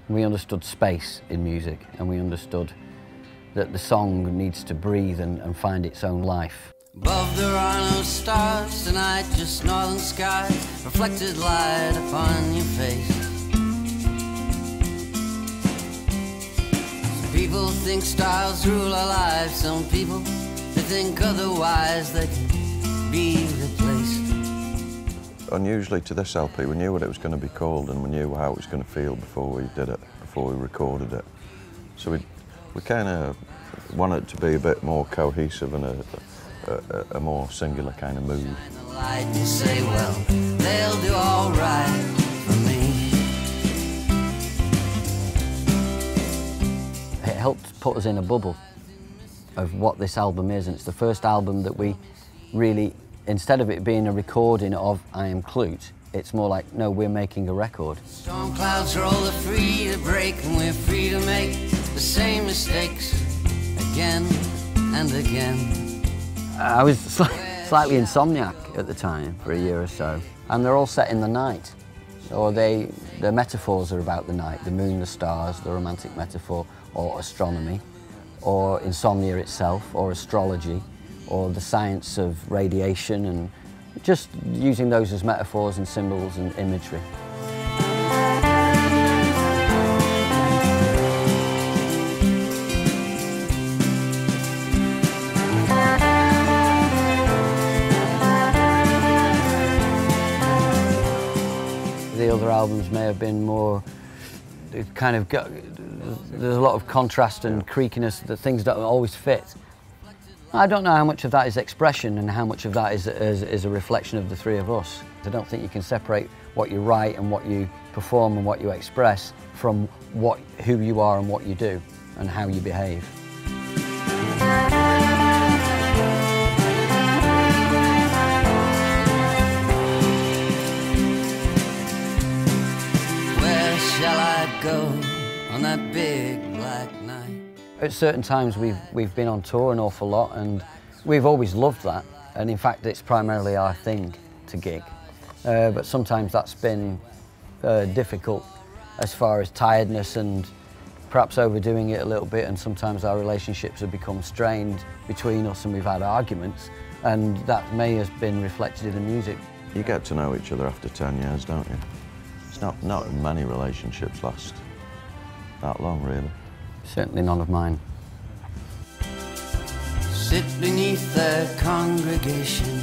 We understood space in music, and we understood that the song needs to breathe and find its own life. Above there are no stars tonight, just northern sky, reflected light upon your face. Some people think stars rule our lives, some people, they think otherwise, they can be replaced. Unusually to this LP, we knew what it was going to be called and we knew how it was going to feel before we did it, before we recorded it. So we kind of wanted it to be a bit more cohesive and a more singular kind of mood. And say, well, they'll do all right for me. It helped put us in a bubble of what this album is, and it's the first album that we really, instead of it being a recording of I Am Kloot, it's more like, no, we're making a record. Storm clouds roll, they're free to break, and we're free to make the same mistakes again and again. I was slightly insomniac at the time for a year or so, and they're all set in the night, or the metaphors are about the night, the moon, the stars, the romantic metaphor, or astronomy, or insomnia itself, or astrology, or the science of radiation, and just using those as metaphors and symbols and imagery. The other albums may have been more, there's a lot of contrast and creakiness, that things don't always fit. I don't know how much of that is expression and how much of that is a reflection of the three of us. I don't think you can separate what you write and what you perform and what you express from who you are and what you do and how you behave. Where shall I go on that big black night? At certain times we've been on tour an awful lot, and we've always loved that, and in fact it's primarily our thing to gig. But sometimes that's been difficult as far as tiredness and perhaps overdoing it a little bit, and sometimes our relationships have become strained between us and we've had arguments, and that may have been reflected in the music. You get to know each other after 10 years, don't you? It's not many relationships last that long, really. Certainly none of mine. Sit beneath their congregation,